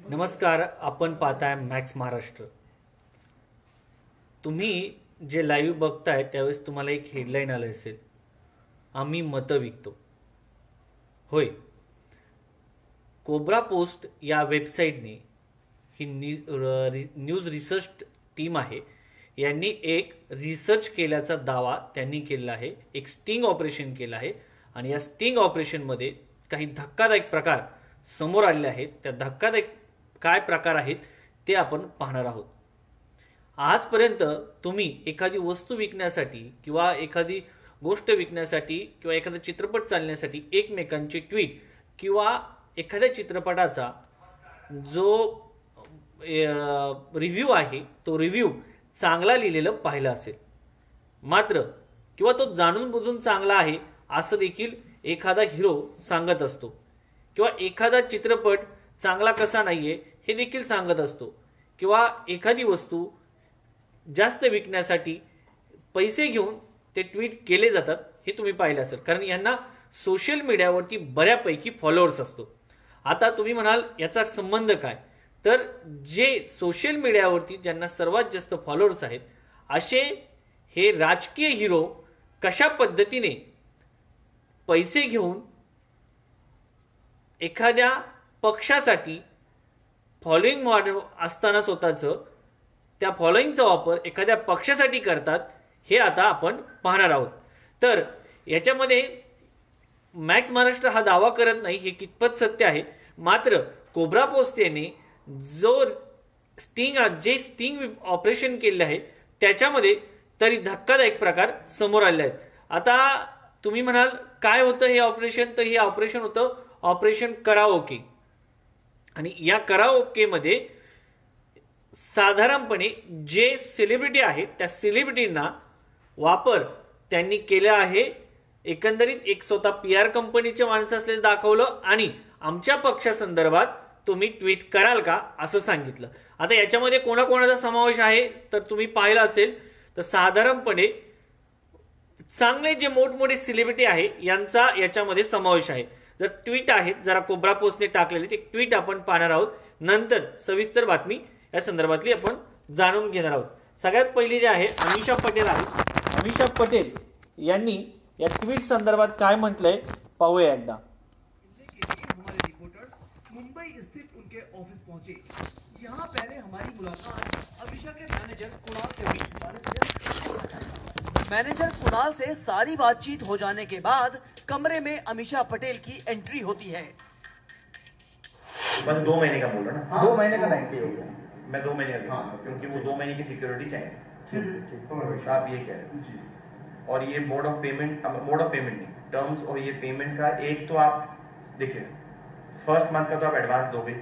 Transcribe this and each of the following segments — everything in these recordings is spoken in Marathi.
नमस्कार, आपण पाहताय मॅक्स महाराष्ट्र। तुम्ही जे लाईव्ह बघताय त्यावेळेस तुम्हाला एक हेडलाईन आली असेल, आम्ही मतं विकतो। होय, कोब्रा पोस्ट या वेबसाईटने ही न्यूज रिसर्च टीम आहे, यांनी एक रिसर्च केल्याचा दावा त्यांनी केला आहे। एक स्टिंग ऑपरेशन केलं आहे आणि या स्टिंग ऑपरेशनमध्ये काही धक्कादायक प्रकार समोर आलेले आहेत। त्या धक्कादायक काय प्रकार आहेत ते आपण पाहणार आहोत। आजपर्यंत तुम्ही एखादी वस्तू विकण्यासाठी किंवा एखादी गोष्ट विकण्यासाठी किंवा एखादा चित्रपट चालण्यासाठी एकमेकांची ट्वीट किंवा एखाद्या चित्रपटाचा जो रिव्ह्यू आहे तो रिव्ह्यू चांगला लिहिलेलं पाहिलं असेल, मात्र किंवा तो जाणून बुजून चांगला आहे असं देखील एखादा हिरो सांगत असतो, किंवा एखादा चित्रपट चांगला कसा नाहीये हे देखील सांगत असतो, किंवा एखादी वस्तू जास्त विकण्यासाठी पैसे घेऊन ते ट्वीट केले जातात हे तुम्ही पाहिलं असेल, कारण यांना सोशल मीडियावरती बऱ्यापैकी फॉलोअर्स असतो। आता तुम्ही म्हणाल याचा संबंध काय, तर जे सोशल मीडियावरती ज्यांना सर्वात जास्त फॉलोअर्स आहेत असे हे राजकीय हिरो कशा पद्धतीने पैसे घेऊन एखाद्या पक्षासाठी फॉलोइंग असताना स्वतःचं त्या फॉलोइंगचा वापर एखाद्या पक्षासाठी करतात हे आता आपण पाहणार आहोत। तर याच्यामध्ये मॅक्स महाराष्ट्र हा दावा करत नाही हे कितपत सत्य आहे, मात्र कोब्रा पोस्ट याने जो स्टिंग ऑपरेशन केले आहे त्याच्यामध्ये तरी धक्कादायक प्रकार समोर आले आहेत। आता तुम्ही म्हणाल काय होतं हे ऑपरेशन, तर हे ऑपरेशन होतं ऑपरेशन कराओके। आणि या कराओके मध्ये साधारणपणे जे सेलिब्रिटी आहेत त्या सेलिब्रिटींना वापर त्यांनी केला आहे। एकंदरीत एक स्वतः PR कंपनीचे माणसं असलेलं दाखवलं आणि आमच्या पक्षासंदर्भात तुम्ही ट्वीट कराल का असं सांगितलं। आता याच्यामध्ये कोणाकोणाचा समावेश आहे तर तुम्ही पाहिलं असेल तर साधारणपणे चांगले जे मोठमोठे सेलिब्रिटी आहे यांचा याच्यामध्ये समावेश आहे। जर ट्वीट आहेत जरा कोब्रा पोस्टने टाकलेले ते ट्वीट आपण पाहणार आहोत, नंतर सविस्तर बातमी या संदर्भातली आपण जाणून घेणार आहोत। सगळ्यात पहिली जे आहे अमिषा पटेल आहे। अमिषा पटेल यांनी या ट्वीट संदर्भात काय म्हटलंय पाहूया एकदा। हमारे रिपोर्टर्स मुंबई स्थित उनके ऑफिस पहुंचे। यहाँ पहले हमारी मुलाकात अभिषा के मैनेजर कुणाल से हुई। मैनेजर कुणाल से सारी बातचीत हो जाने के बाद कमरे में अमीषा पटेल की एंट्री होती है। बस 2 महीने का बोल रहा ना। 2 महीने का 90 हो गया। मैं 2 महीने का, क्योंकि वो 2 महीने की सिक्योरिटी चाहिए। आप ये कह रहे हैं, और ये मोड ऑफ पेमेंट नहीं, टर्म्स और ये पेमेंट का एक तो आप देखिए, फर्स्ट मंथ का तो आप एडवांस दोगे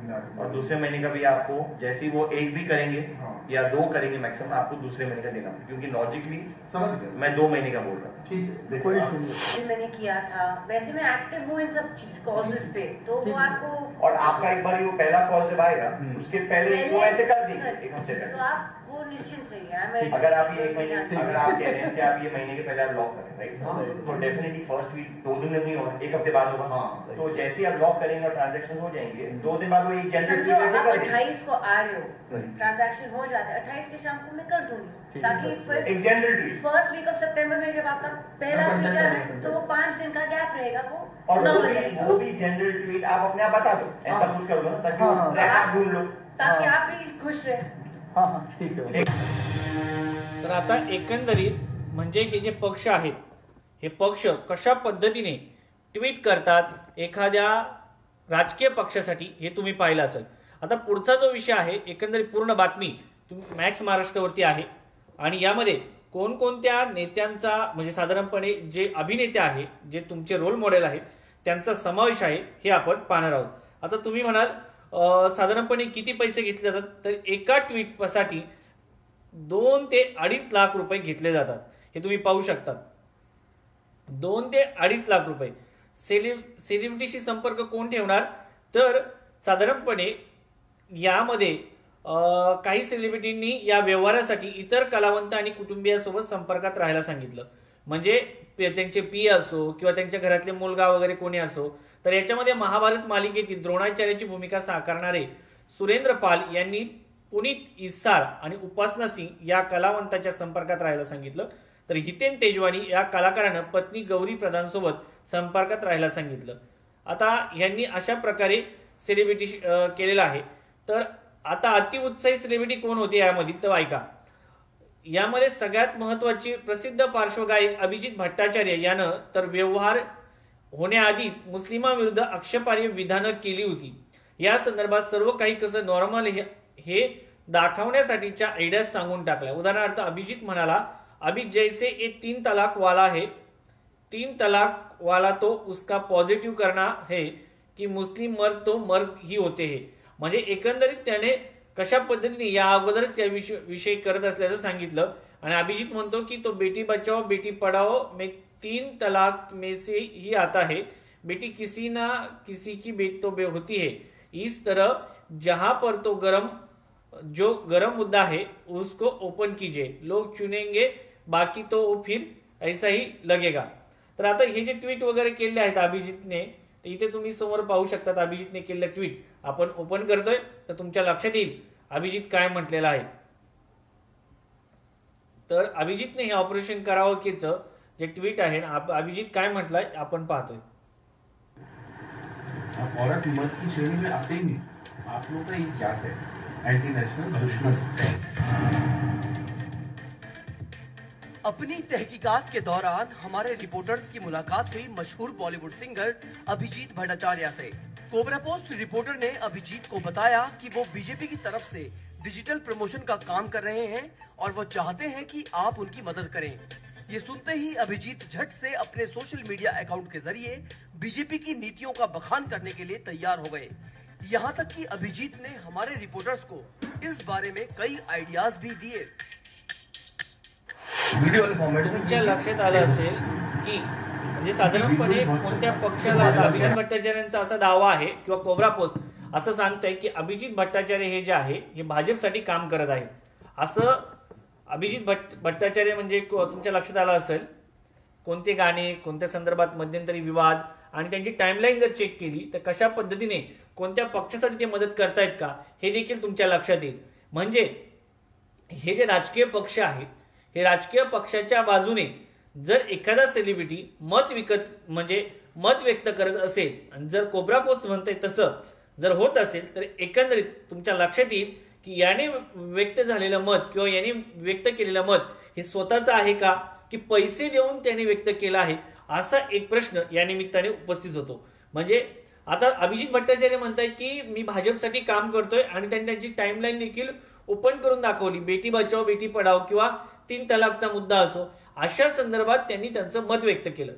और दूसरे महीने का भी आपको, जैसे वो एक भी करेंगे या 2 करेंगे मैक्सिमम, आपको दूसरे महीने का देना, क्योंकि लॉजिकली समझ गए मैं 2 महीने का बोल रहा हूँ। ठीक है, कोई इशू नहीं। मैंने किया था, वैसे मैं एक्टिव हूँ इन सब कॉजेस पे, तो वो आपको, और आपका एक बार वो पहला कॉल जब आएगा उसके पहले वो ऐसे कर देंगे एक हफ्ते तक, तो आप वो निश्चिंत रहिए। अगर आप ये 1 महीने, अगर आप कह रहे हैं कि आप ये महीने के पहले आप लॉक करें, राइट, तो डेफिनेटली फर्स्ट वीक 2 दिन में नहीं होगा, 1 हफ्ते बाद होगा। तो जैसे ही आप लॉक करेंगे और ट्रांजेक्शन हो जाएंगे, 2 दिन बाद वो एक जनरेट समझो आप 28 को आ रहे हो, ट्रांजैक्शन हो जाता है, 28 के शाम को मैं कर दूंगी, ताकि एक जनरल फर्स्ट वीक ऑफ सितंबर में जब आपका पहला वीक है तो वो 5 दिन का गैप रहेगा, और वो भी जनरल ट्वीट आप अपने आप बता दो, ऐसा कुछ कर दो ना, ताकि आप ढूंढ लो, ताकि आप भी खुश रहे। ठीक है। तर आता एकंदरीत म्हणजे हे जे पक्ष आहेत हे पक्ष कशा पद्धतीने ट्वीट करतात एखाद्या राजकीय पक्षासाठी हे तुम्ही पाहिलं असेल। आता पुढचा जो विषय आहे, एकंदरीत पूर्ण बातमी तुम्ही मॅक्स महाराष्ट्रावरती आहे आणि यामध्ये कोणकोणत्या नेत्यांचा, म्हणजे साधारणपणे जे अभिनेते आहे, जे तुमचे रोल मॉडेल आहेत त्यांचा समावेश आहे हे आपण पाहणार आहोत। आता तुम्ही म्हणाल साधारणपणे किती पैसे घेतले जातात, तर एका ट्वीटसाठी 2 ते 2.5 लाख रुपये घेतले जातात, हे तुम्ही पाहू शकता। 2 ते 2.5 लाख रुपये। सेलिब्रिटीशी संपर्क कोण ठेवणार, तर साधारणपणे यामध्ये काही सेलिब्रिटींनी या व्यवहारासाठी इतर कलावंत आणि कुटुंबियांसोबत संपर्कात राहायला सांगितलं, म्हणजे त्यांचे पी असो किंवा त्यांच्या घरातले मुलगा वगैरे कोणी असो, तर याच्यामध्ये महाभारत मालिकेतील द्रोणाचार्याची भूमिका साकारणारे सुरेंद्र पाल यांनी पुनीत इसार आणि उपासना सिंग या कलावंताच्या संपर्कात राहायला सांगितलं. तर हितेन तेजवानी या कलाकारानं पत्नी गौरी प्रधान सोबत संपर्कात राहायला सांगितलं. आता यांनी अशा प्रकारे सेलिब्रिटी केलेला आहे. तर आता अतिउत्साही सेलिब्रिटी कोण होते यामधील तर ऐका. यामध्ये सगळ्यात महत्वाची प्रसिद्ध पार्श्वगायक अभिजित भट्टाचार्य यानं तर व्यवहार होण्याआधीच मुस्लिमांविरुद्ध आक्षेपार्ह विधानं केली होती. या संदर्भात सर्व काही कसं नॉर्मल हे दाखवण्यासाठीच्या आयडियाज सांगून टाकल्या. उदाहरणार्थ अभिजित म्हणाला, अभी जैसे ये 3 तलाक वाला है, 3 तलाक वाला तो उसका पॉझिटिव्ह करना है की मुस्लिम मर्द तो मर्द ही होते है. म्हणजे एकंदरीत त्याने कशा पद्धतीने या अगोदरच या विषयी करत असल्याचं सांगितलं. आणि अभिजित म्हणतो की तो बेटी बचाओ बेटी पढ़ाओ में 3 तलाक में से ही आता है, बेटी किसी ना किसी की बेटी तो होती है. इस तरह जहां पर तो जो गरम मुद्दा है उसको ओपन कीजिए, लोग चुनेंगे, बाकी तो फिर ऐसा ही लगेगा. तर आता हे जे ट्विट वगैरे केले आहेत अभिजितने, तर इथे तुम्ही समोर पाहू शकतात अभिजितने केलेलं ट्विट. आपण ओपन करतोय तर तुमच्या लक्षात येईल अभिजित काय म्हटलेलं आहे. तर अभिजितने हे ऑपरेशन करावकीचं जे ट्विट आहे अभिजित काय म्हटलंय आपण पाहतोय. आप औरत मर्द की श्रेणी में आते ही नहीं. आप लोग का एक जात है, एंटी नेशनल दुश्मन. अपनी तहकीकात के दौरान हमारे रिपोर्टर्स की मुलाकात हुई मशहूर बॉलीवुड सिंगर अभिजीत भट्टाचार्य से. कोबरा पोस्ट रिपोर्टर ने अभिजीत को बताया कि वो बीजेपी की तरफ से डिजिटल प्रमोशन का काम कर रहे हैं और वो चाहते हैं कि आप उनकी मदद करें. ये सुनते ही अभिजीत झट से अपने सोशल मीडिया अकाउंट के जरिए बीजेपी की नीतियों का बखान करने के लिए तैयार हो गए. यहाँ तक कि अभिजीत ने हमारे रिपोर्टर्स को इस बारे में कई आइडियाज भी दिए. तुमच्या लक्षात आलं असेल की म्हणजे साधारणपणे कोणत्या पक्षाला अभिजित भट्टाचार्यांचा असा दावा आहे किंवा कोबरा पोस्ट असं सांगतंय की अभिजित भट्टाचार्य हे जे आहे हे भाजपसाठी काम करत आहेत. असं अभिजित भट्टाचार्य म्हणजे तुमच्या लक्षात आलं असेल कोणते गाणे कोणत्या संदर्भात मध्यंतरी विवाद आणि त्यांची टाइमलाईन जर चेक केली तर कशा पद्धतीने कोणत्या पक्षासाठी ते मदत करतायत का हे देखील तुमच्या लक्षात येईल. म्हणजे हे जे राजकीय पक्ष आहेत हे राजकीय पक्षाच्या बाजूने जर एखादा सेलिब्रिटी मत व्यक्त करत असेल आणि जर कोबरा पोस्ट म्हणतंय तसं जर होत असेल तर एकंदरीत तुमच्या लक्षात येईल की याने व्यक्त झालेलं मत किंवा याने व्यक्त केलेलं मत हे स्वतःचं आहे का की पैसे देऊन त्याने व्यक्त केलं आहे असा एक प्रश्न या निमित्ताने उपस्थित होतो. म्हणजे आता अभिजित भट्टाचार्य म्हणतायत की मी भाजपसाठी काम करतोय आणि त्यांनी त्यांची टाइमलाईन देखील ओपन करून दाखवली. बेटी बचाओ बेटी पढाओ किंवा 3 तलाकचा मुद्दा असो अशा संदर्भात त्यांनी त्यांचं मत व्यक्त केलं.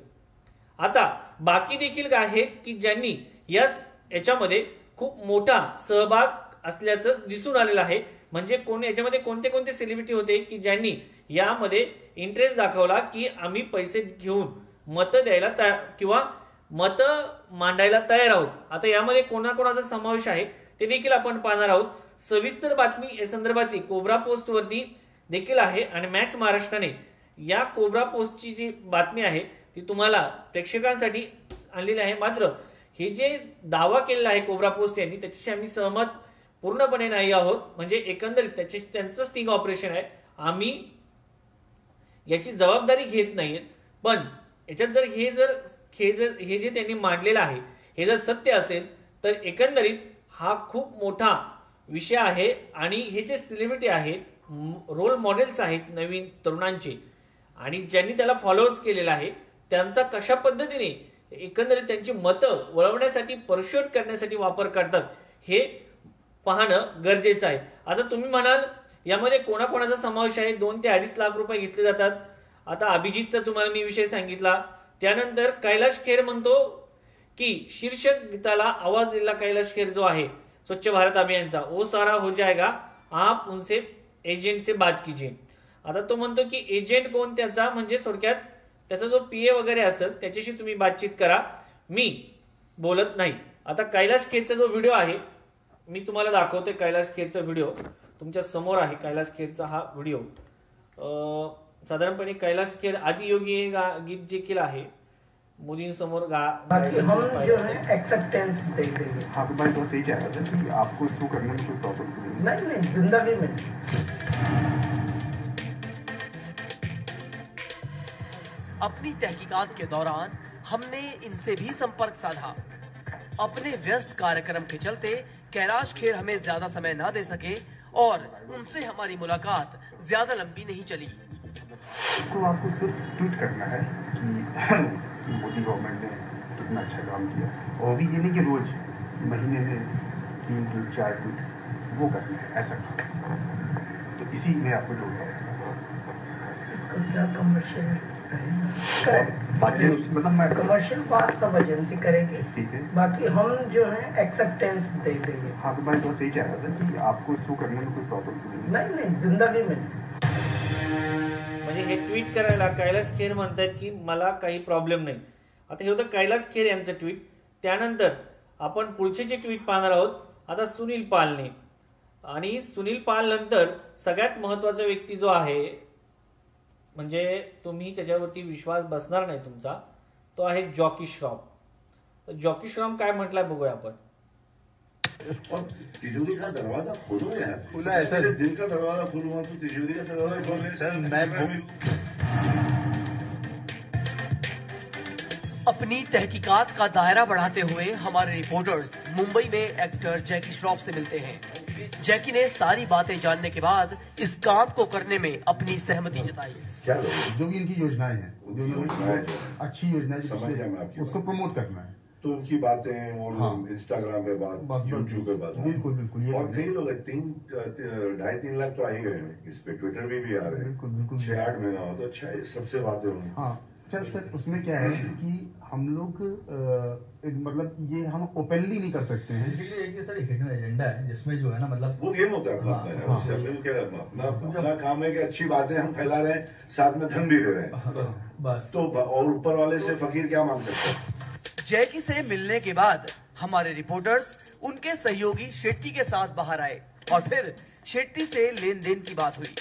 आता बाकी देखील आहेत की ज्यांनी याच्यामध्ये खूप मोठा सहभाग असल्याचं दिसून आलेलं आहे. म्हणजे याच्यामध्ये कोणते कोणते सेलिब्रिटी होते की ज्यांनी यामध्ये इंटरेस्ट दाखवला की आम्ही पैसे घेऊन मतं द्यायला किंवा मतं मांडायला तयार आहोत. आता यामध्ये कोणाकोणाचा समावेश आहे ते देखील आपण पाहणार आहोत. सविस्तर बातमी या संदर्भात कोबरा पोस्ट वरती देखील आहे आणि मॅक्स महाराष्ट्राने या कोबरा पोस्टची जी बातमी आहे ती तुम्हाला प्रेक्षकांसाठी आणलेली आहे. मात्र हे जे दावा केलेला आहे कोबरा पोस्ट यांनी त्याच्याशी आम्ही सहमत पूर्णपणे नाही आहोत. म्हणजे एकंदरीत त्यांचं स्टिंग ऑपरेशन आहे. आम्ही याची जबाबदारी घेत नाहीत. पण याच्यात जर हे जे त्यांनी मांडलेलं आहे हे जर सत्य असेल तर एकंदरीत हा खूप मोठा विषय आहे. आणि हे जे सेलिब्रिटी आहेत रोल मॉडेल्स आहेत नवीन तरुणांचे आणि ज्यांनी त्याला फॉलोअर्स केलेला आहे त्यांचा कशा पद्धतीने एकंदरीत त्यांची मतं वळवण्यासाठी परशुएट करण्यासाठी वापर करतात हे पाहणं गरजेचं आहे. आता तुम्ही म्हणाल यामध्ये कोणाकोणाचा समावेश आहे. 2 ते 2.5 लाख रुपये घेतले जातात. आता अभिजितचा तुम्हाला मी विषय सांगितला. त्यानंतर कैलाश खेर म्हणतो की शीर्षक गीताला आवाज दिलेला कैलाश खेर जो आहे स्वच्छ भारत अभियानचा वो सारा हो जाएगा आप उनसे एजेंट से बात कीजिए. आता तो म्हणतो की एजंट कोण त्याचा म्हणजे थोडक्यात त्याचा जो पीए वगैरे असेल त्याच्याशी तुम्ही बातचीत करा मी बोलत नाही. आता कैलाश खेरचा जो व्हिडिओ आहे मी तुम्हाला दाखवतोय. कैलाश खेरचा व्हिडिओ तुमच्या समोर आहे. कैलाश खेरचा हा व्हिडिओ साधारणपणे कैलाश खेर आदियोगी हे गीत जे केलं आहे मोदींसमोर बाकी हम जो है एक्सेप्टेंस दे देंगे। आपके पास तो सही कह रहा था कि आपको इसको करने में कोई प्रॉब्लम नहीं, जिंदगी में। अपनी तहकीकात के दौरान हमने इनसे भी संपर्क साधा। अपने व्यस्त कार्यक्रम के चलते कैलाश खेर हमें ज्यादा समय ना दे सके और उनसे हमारी मुलाकात ज्यादा लंबी नहीं चली। तो आपको सिर्फ ट्वीट करना है कि मोदी गवर्नमेंट ने कितना अच्छा काम किया, और भी ये नहीं कि रोज महीने में 3 ट्वीट 4 ट्वीट वो करना है, ऐसा तो इसी में आपको जोड़ना है। इसको क्या कमर्शियल बाकी मतलब मैं कमर्शियल बात सब एजेंसी करेगी, ठीक है। बाकी हम जो है एक्सेप्टेंस दे देंगे। आपके पास तो सही कह रहा था कि आपको इसको करने में कोई प्रॉब्लम नहीं, जिंदगी में। म्हणजे हे ट्विट करायला कैलास खेर म्हणतात की मला काही प्रॉब्लेम नाही। आता हे होतं कैलास खेर यांचं ट्विट। त्यानंतर आपण पुढचे जे ट्विट पाहणार आहोत आता सुनील पालने, आणि सुनील पाल नंतर सगळ्यात महत्वाचा व्यक्ती जो आहे, म्हणजे तुम्ही त्याच्यावरती विश्वास बसणार नाही तुमचा, तो आहे जॉकी श्रॉफ। तर जॉकी श्रॉफ काय म्हटलंय बघूया आपण। और तिजोरी का दरवाजा खोलो यार, खुला है सर। दिल का दरवाजा खोलूंगा तो तिजोरी का दरवाजा खोल सर मैं अपनी तहकीकात का दायरा बढ़ाते हुए हमारे रिपोर्टर्स मुंबई में एक्टर जैकी श्रॉफ से मिलते हैं। जैकी ने सारी बातें जानने के बाद इस काम को करने में अपनी सहमति जताई। क्या जो भी इनकी योजनाएं हैं, जो योजनाएं अच्छी योजनाएं समझ गया मैं आपकी उसको प्रमोट करना है। तो उनकी बातें और हाँ। इंस्टाग्राम पे बात, यूट्यूब पे बात, बिल्कुल बिल्कुल ये और कई लोग 2.5-3 लाख तो आ ही गए हैं इस पे, ट्विटर पे भी आ रहे हैं। बिल्कुल बिल्कुल 6-8 महीना हो तो अच्छा है, सबसे बातें होंगी। हाँ सर, उसमें क्या है कि हम लोग मतलब ये हम ओपनली नहीं कर सकते हैं। बेसिकली एक सर हिडन एजेंडा है जिसमें जो है ना, मतलब वो गेम होता है अपना अपना, उससे अपने क्या अपना काम है कि अच्छी बातें हम फैला रहे हैं, साथ में धन भी दे रहे हैं, बस तो और ऊपर वाले से फकीर क्या मांग सकते हैं। जैकी से मिलने के बाद हमारे रिपोर्टर्स उनके सहयोगी शेट्टी के साथ बाहर आए और फिर शेट्टी से लेन देन की बात हुई।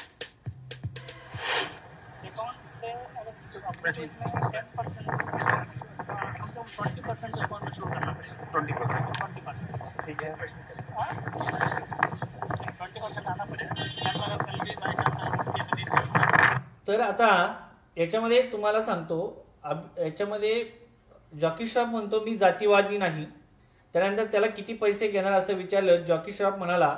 तर आता याच्यामध्ये तुम्हाला सांगतो, याच्यामध्ये जॉकी श्रॉफ म्हणतो मी जातीवादी नाही। त्यानंतर त्याला किती पैसे घेणार असं विचारलं, जॉकी श्रॉफ म्हणाला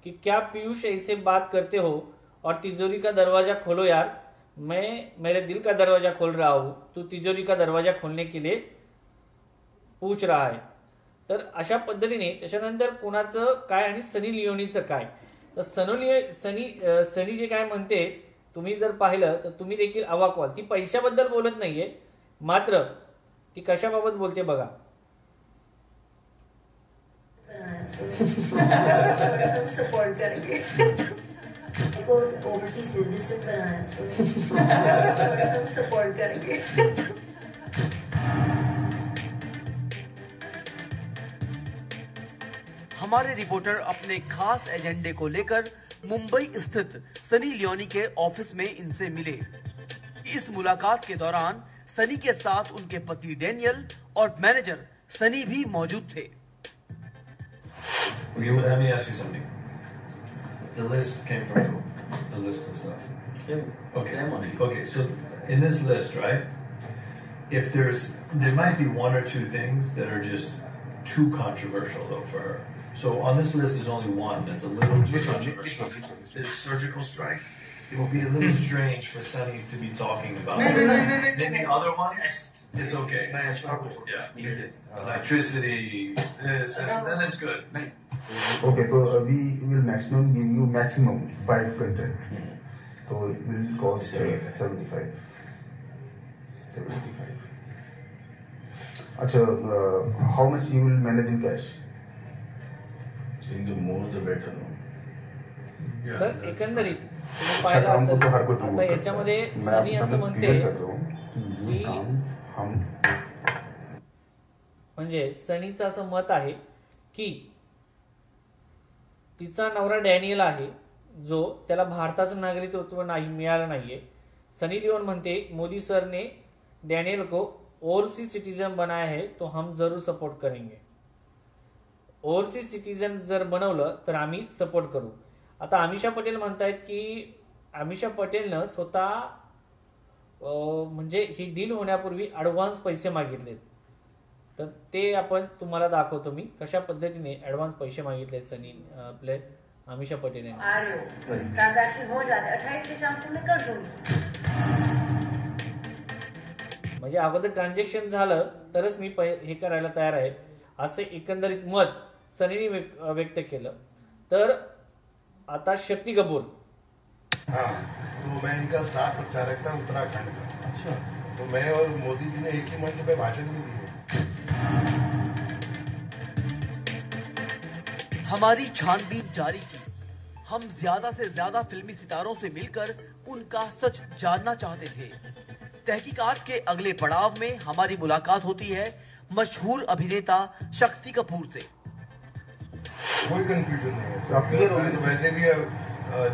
कि क्या पीयूष ऐसे बात करते हो, और तिजोरी का दरवाजा खोलो यार, मैं मेरे दिल का दरवाजा खोल रहा हूं, तू तिजोरी का दरवाजा खोलने के लिए पूछ रहा है। तर अशा पद्धतीने त्याच्यानंतर कोणाचं काय आणि सनी लिओनीचं काय, तर सनी जे काय म्हणते तुम्ही जर पाहिलं तर तुम्ही देखील अवाक व्हाल। ती पैशाबद्दल बोलत नाहीये, मात्र ती कशाबाबत बोलते बघा। सपोर्ट करेंगे ओवरसीज सिटीजन बनाना, सब सपोर्ट करेंगे। हमारे रिपोर्टर अपने खास एजेंडे को लेकर मुंबई स्थित सनी लियोनी के ऑफिस में इनसे मिले। इस मुलाकात के दौरान सनी के साथ उनके पति डैनियल और मैनेजर सनी भी मौजूद थे। Okay, well, let me ask you something. The list came from who? The list and stuff. Okay. Okay, so in this list, right? If there might be one or two things that are just too controversial though for her. So on this list, there's only one that's a little too controversial. This surgical strike. It will be a little strange for Sunny to be talking about. Maybe other ones, it's okay. Yeah. Electricity, this, then it's good. Okay, so we will maximum give you maximum 5 content. So it will cost 75. अच्छा, how much you will manage in cash? The more the better. तर एकंदरीत तुम्ही पाहिलं असेल, आता याच्यामध्ये सनी असं म्हणते की म्हणजे सनीचं असं मत आहे की तिचा नवरा डॅनियल आहे जो त्याला भारताचं नागरिकत्व नाही मिळालं नाहीये। सनी लिओन म्हणते मोदी सर ने डैनियल को ओवरसीज सिटीजन बनाया है तो हम जरूर सपोर्ट करेंगे. ओव्हरसीज सिटीजन जर बनवलं तर आम्ही सपोर्ट करू. आता अमिषा पटेल म्हणतायत की अमिषा पटेलनं स्वतः म्हणजे ही डील होण्यापूर्वी ऍडव्हान्स पैसे मागितलेत. तर ते आपण तुम्हाला दाखवतो मी कशा पद्धतीने ऍडव्हान्स पैसे मागितलेत सनी आपले अमिषा पटेल यांनी. ट्रांजैक्शन हो जाते 28 के शाम को मैं कर दूंगी. म्हणजे अगोदर ट्रान्झॅक्शन झालं तरच मी हे करायला तयार आहे असे एकंदरीत मत सनीने व्यक्त केलं. तर आता शक्ती कपूर. हाँ, तो मैं इनका स्टार प्रचारक था उत्तराखंड का. अच्छा. तो मैं और मोदी जी ने एक ही मंच पे भाषण भी दिए. हमारी छानबीन जारी की. हम ज्यादा से ज्यादा फिल्मी सितारों से मिलकर उनका सच जानना चाहते थे. तहकीकात के अगले पड़ाव में हमारी मुलाकात होती है मशहूर अभिनेता शक्ति कपूर से. कोई कंफ्यूजन नहीं है. वैसे भी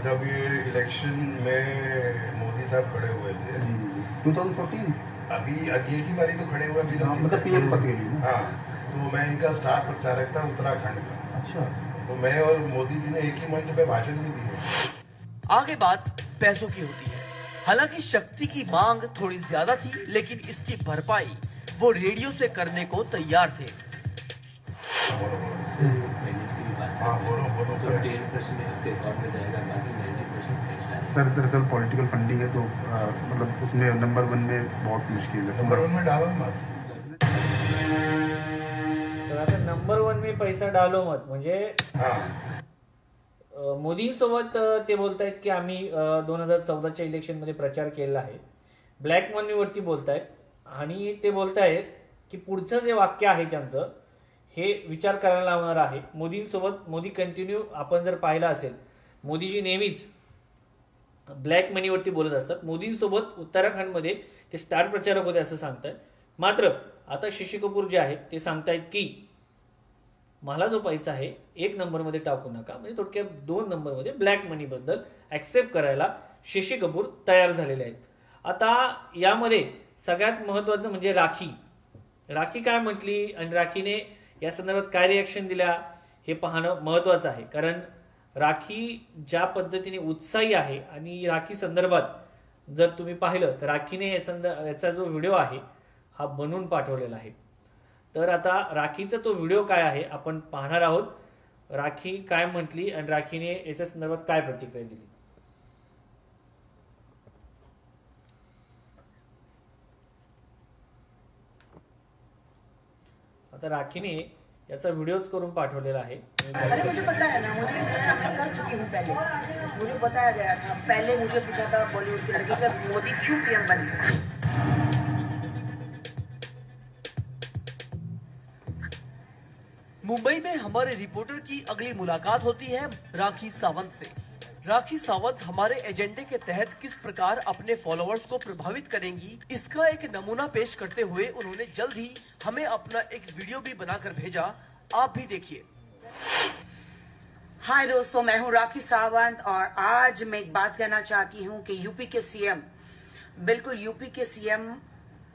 जब ये इलेक्शन में मोदी साहब खड़े हुए थे 2014 अभी एक ही बारी तो खड़े हुए अभी मतलब पीएम पद के लिए. हाँ, तो मैं इनका स्टार प्रचारक था उत्तराखंड का. अच्छा. तो मैं और मोदी जी ने एक ही मंच पे भाषण भी दिए. आगे बात पैसों की होती है. हालांकि शक्ति की मांग थोड़ी ज्यादा थी लेकिन इसकी भरपाई वो रेडियो से करने को तैयार थे. सर दरअसल पॉलिटिकल फंडिंग है तो मतलब उसमें नंबर 1 में बहुत मुश्किल है. नंबर 1 में डालो मत. तर आता नंबर 1 में पैसा डालो मत म्हणजे मोदींसोबत ते बोलतायत की आम्ही 2014च्या इलेक्शनमध्ये प्रचार केलेला आहे. ब्लॅक मनीवरती बोलतायत आणि ते बोलतायत की पुढचं जे वाक्य आहे त्यांचं हे विचार करायला लावणार आहे. मोदींसोबत मोदी कंटिन्यू आपण जर पाहिलं असेल मोदीजी नेहमीच ब्लॅक मनीवरती बोलत असतात. मोदींसोबत उत्तराखंडमध्ये ते स्टार प्रचारक होते असं सांगतायत. मात्र आता शशी कपूर जे आहेत ते सांगतायत की मला जो पैसा आहे 1 नंबरमध्ये टाकू नका. म्हणजे थोडक्यात 2 नंबरमध्ये ब्लॅक मनी बद्दल ऍक्सेप्ट करायला शशी कपूर तयार झालेले आहेत. आता यामध्ये सगळ्यात महत्वाचं म्हणजे राखी काय म्हटली आणि राखीने या संदर्भात काय रिॲक्शन दिल्या हे पाहणं महत्वाचं आहे. कारण राखी ज्या पद्धतीने उत्साही आहे आणि राखी संदर्भात जर तुम्ही पाहिलं तर राखीने याचा जो व्हिडिओ आहे हा बनवून पाठवलेला आहे. तर आता राखीचा तो व्हिडिओ काय आहे आपण पाहणार आहोत. राखी काय म्हटली आणि राखीने याच्या संदर्भात काय प्रतिक्रिया दिली. आता राखीने याचा व्हिडिओच करून पाठवलेला आहे. अरे मुझे पता है ना, मुझे कर चुकी हूँ पहले. मुझे बताया गया था पहले. मुझे पूछा था बॉलीवुड की लड़की का मोदी क्यों पीएम बनी. मुंबई में हमारे रिपोर्टर की अगली मुलाकात होती है राखी सावंत से. राखी सावंत हमारे एजेंडे के तहत किस प्रकार अपने फॉलोअर्स को प्रभावित करेंगी इसका एक नमूना पेश करते हुए उन्होंने जल्द ही हमें अपना एक वीडियो भी बनाकर भेजा. आप भी देखिए. हाय दोस्तों, मैं हूं राखी सावंत और आज मैं एक बात कहना चाहती हूं कि यूपी के सीएम, बिल्कुल यूपी के सीएम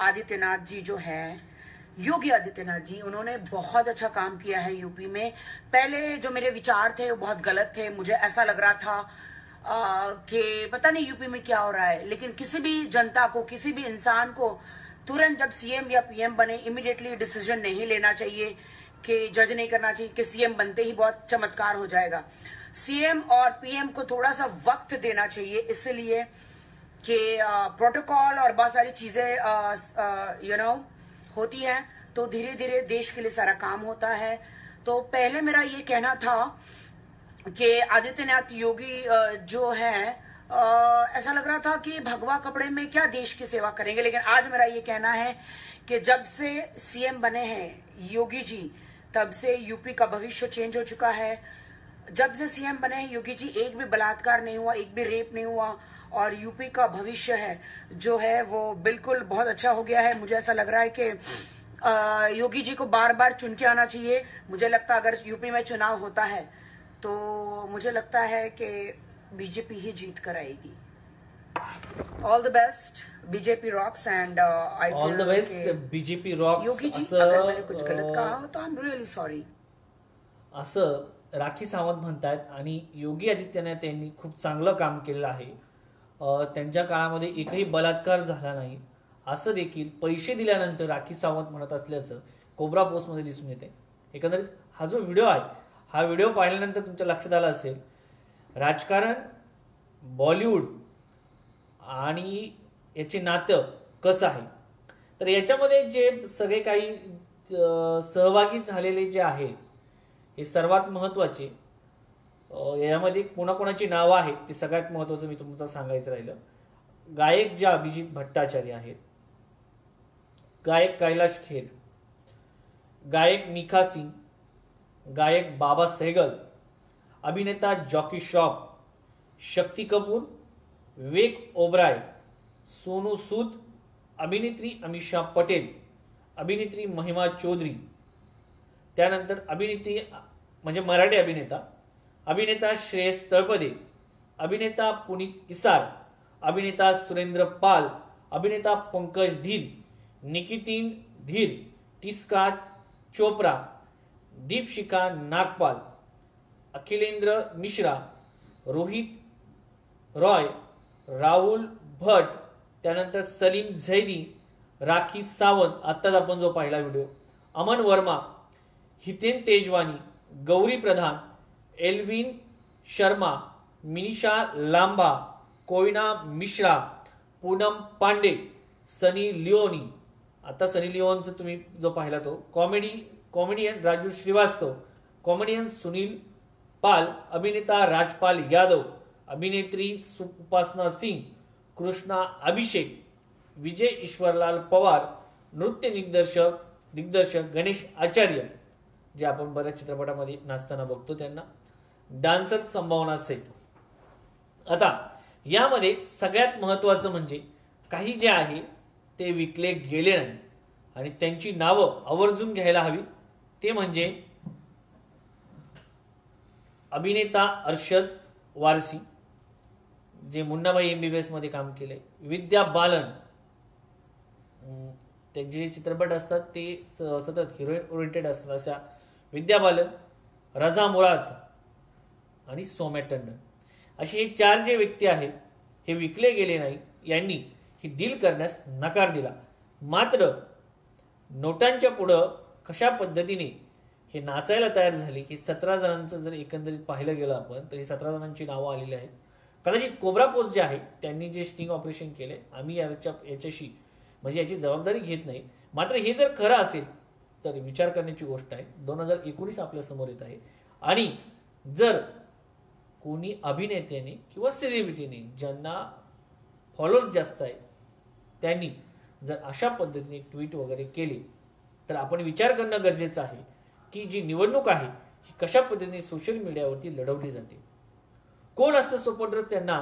आदित्यनाथ जी जो है, योगी आदित्यनाथ जी, उन्होंने बहुत अच्छा काम किया है यूपी में. पहले जो मेरे विचार थे वो बहुत गलत थे. मुझे ऐसा लग रहा था कि पता नहीं यूपी में क्या हो रहा है. लेकिन किसी भी जनता को, किसी भी इंसान को तुरंत जब सीएम या पीएम बने इमीडिएटली डिसीजन नहीं लेना चाहिए कि जज नहीं करना चाहिए कि सीएम बनते ही बहुत चमत्कार हो जाएगा. सीएम और पीएम को थोड़ा सा वक्त देना चाहिए, इसलिए कि प्रोटोकॉल और बहुत सारी चीजें होती है तो धीरे धीरे देश के लिए सारा काम होता है. तो पहले मेरा ये कहना था कि आदित्यनाथ योगी जो है ऐसा लग रहा था कि भगवा कपड़े में क्या देश की सेवा करेंगे. लेकिन आज मेरा ये कहना है कि जब से सीएम बने हैं योगी जी तब से यूपी का भविष्य चेंज हो चुका है. जब से सीएम बने हैं योगी जी एक भी बलात्कार नहीं हुआ, एक भी रेप नहीं हुआ और यूपी का भविष्य है जो है वो बिल्कुल बहुत अच्छा हो गया है. मुझे ऐसा लग रहा है कि योगी जी को बार बार चुन के आना चाहिए. मुझे लगता है अगर यूपी में चुनाव होता है तो मुझे लगता है कि बीजेपी ही जीत कर आएगी. All the best BJP rocks and I all the best BJP rocks. Yogi ji, अगर मैंने कुछ गलत कहा हो तो आई एम रियली सॉरी. असं राखी सावंत म्हणतात आणि योगी आदित्यनाथ यांनी खूप चांगलं काम केलेलं आहे. त्यांच्या काळामध्ये एकही बलात्कार झाला नाही असं देखील पैसे दिल्यानंतर राखी सावंत म्हणत असल्याचं कोब्रा पोस्टमध्ये दिसून येते. एकंदरीत हा जो व्हिडिओ आहे, हा व्हिडिओ पाहिल्यानंतर तुमच्या लक्षात आलं असेल राजकारण, बॉलिवूड आणि याचे नातं कसं आहे. तर याच्यामध्ये जे सगळे काही सहभागी झालेले जे आहेत हे सर्वात महत्त्वाचे. यामध्ये कोणाकोणाची नावं आहेत ते सगळ्यात महत्त्वाचं मी तुम्हाला सांगायचं राहिलं. गायक जे अभिजित भट्टाचार्य आहेत, गायक कैलाश खेर, गायक मिखा सिंग, गायक बाबा सहगल, अभिनेता जॉकी श्रॉफ, शक्ती कपूर, विवेक ओबराय, सोनू सूद, अभिनेत्री अमीषा पटेल, अभिनेत्री महिमा चौधरी, त्यानंतर अभिनेत्री म्हणजे मराठी अभिनेता श्रेयस तळपदे, अभिनेता पुनीत इसार, अभिनेता सुरेंद्र पाल, अभिनेता पंकज धीर, निकितीन धीर, टिस्का चोप्रा, दीपशिखा नागपाल, अखिलेंद्र मिश्रा, रोहित रॉय, राहुल भट, त्यानंतर सलीम झैदी, राखी सावंत, आत्ताच आपण जो पाहिला व्हिडिओ, अमन वर्मा, हितेन तेजवानी, गौरी प्रधान, एल्विन शर्मा, मिनिषा लांबा, कोयना मिश्रा, पूनम पांडे, सनी लिओनी. आता सनी लिओनचा तुम्ही जो पाहिला तो कॉमेडियन राजू श्रीवास्तव, कॉमेडियन सुनील पाल, अभिनेता राजपाल यादव, अभिनेत्री उपासना सिंग, कृष्णा अभिषेक, विजय ईश्वरलाल पवार, नृत्य दिग्दर्शक गणेश आचार्य जे आपण बऱ्याच चित्रपटामध्ये नाचताना बघतो त्यांना, डान्सर संभावना सेठ. आता यामध्ये सगळ्यात महत्वाचं म्हणजे काही जे आहे ते विकले गेले नाही आणि त्यांची नावं आवर्जून घ्यायला हवी. ते म्हणजे अभिनेता अर्शद वारसी जे मुन्नाबाई MBBS मध्ये काम केले, विद्या बालन, त्यांचे जे चित्रपट असतात ते सतत हिरोईन ओरिएंटेड असतात, अशा विद्या बालन, रजा मुराद आणि सौम्या टंडन असे हे 4 जे व्यक्ती आहेत हे विकले गेले नाही. यांनी ही डील करण्यास नकार दिला. मात्र नोटांच्या पुढं कशा पद्धतीने हे नाचायला तयार झाले की 17 जणांचं जर एकंदरीत पाहिलं गेलं आपण तर हे 17 जणांची नावं आलेली आहेत. कदाचित कोब्रा पोस्ट जे आहे त्यांनी जे स्टिंग ऑपरेशन केले, आम्ही याच्याशी म्हणजे याची जबाबदारी घेत नाही. मात्र हे जर खरं असेल तर विचार करण्याची गोष्ट आहे. 2019 आपल्या समोर येत आहे आणि जर कोणी अभिनेत्याने किंवा सेलिब्रिटीने ज्यांना फॉलोअर्स जास्त आहेत त्यांनी जर अशा पद्धतीने ट्विट वगैरे केले तर आपण विचार करणं गरजेचं आहे की जी निवडणूक आहे ही कशा पद्धतीने सोशल मीडियावरती लढवली जाते. कोण असतं सपोर्टर्स त्यांना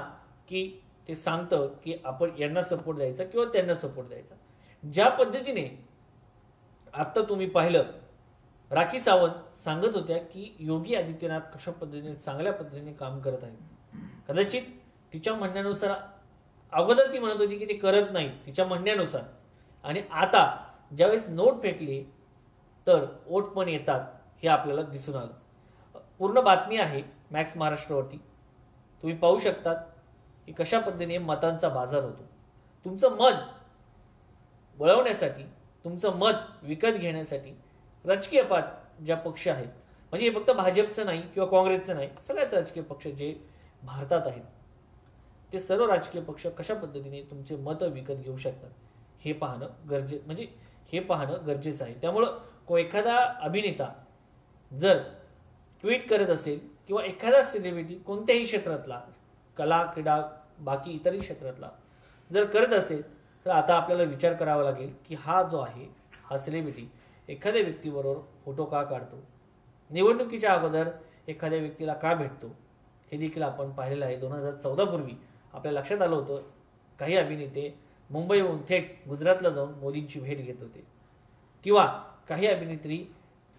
की ते सांगतं की आपण यांना सपोर्ट द्यायचा किंवा त्यांना सपोर्ट द्यायचा. ज्या पद्धतीने आता तुम्ही पाहिलं राखी सावंत सांगत होत्या की योगी आदित्यनाथ कशा पद्धतीने चांगल्या पद्धतीने काम करत आहेत. कदाचित तिच्या म्हणण्यानुसार अगोदर ती म्हणत होती की ते करत नाही तिच्या म्हणण्यानुसार, आणि आता ज्यावेळेस नोट फेकली तर वोट पण येतात हे आपल्याला दिसून आलं. पूर्ण बातमी आहे मॅक्स महाराष्ट्रावरती, तुम्ही पाहू शकतात की कशा पद्धतीने मतांचा बाजार होतो. तुमचं मत वळवण्यासाठी, तुमचं मत विकत घेण्यासाठी राजकीय ज्या पक्ष आहेत, म्हणजे हे फक्त भाजपचं नाही किंवा काँग्रेसचं नाही, सगळ्यात राजकीय पक्ष जे भारतात आहेत ते सर्व राजकीय पक्ष कशा पद्धतीने तुमचे मत विकत घेऊ शकतात हे पाहणं गरजेचं आहे. त्यामुळं एखादा अभिनेता जर ट्विट करत असेल किंवा एखादा सेलिब्रिटी कोणत्याही क्षेत्रातला, कला, क्रीडा, बाकी इतरही क्षेत्रातला जर करत असेल तर आता आपल्याला विचार करावा लागेल की हा जो आहे हा सेलिब्रिटी एखाद्या व्यक्तीबरोबर फोटो का काढतो, निवडणुकीच्या अगोदर एखाद्या व्यक्तीला का भेटतो, हे देखील आपण पाहिलेलं आहे. 2014 पूर्वी आपल्या लक्षात आलं होतं काही अभिनेते मुंबईहून थेट गुजरातला जाऊन मोदींची भेट घेत होते, किंवा काही अभिनेत्री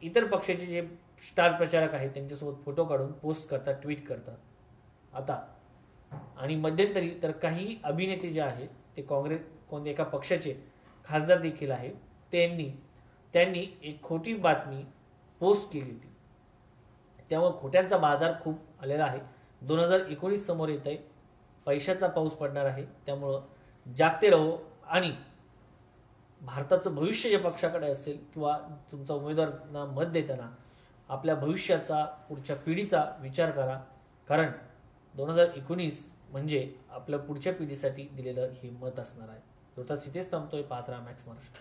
इतर पक्षाचे जे स्टार प्रचारक आहेत त्यांच्यासोबत फोटो काढून पोस्ट करतात, ट्विट करतात. आता आणि मध्यंतरी तर काही अभिनेते जे आहेत ते कोणत्या एका पक्षाचे खासदार देखील आहे, त्यांनी एक खोटी बातमी पोस्ट केली होती. त्यामुळे खोट्यांचा बाजार खूप आलेला आहे. 2019 समोर येत आहे, पैशाचा पाऊस पडणार आहे. त्यामुळं जागते रहो आणि भारताचं भविष्य जे पक्षाकडे असेल किंवा तुमचा उमेदवारांना मत देताना आपल्या भविष्याचा, पुढच्या पिढीचा विचार करा. कारण 2019 म्हणजे आपल्या पुढच्या पिढीसाठी दिलेलं हे मत असणार आहे. तुर्तास इथेच थांबतोय. पाहत राहा मॅक्स महाराष्ट्र.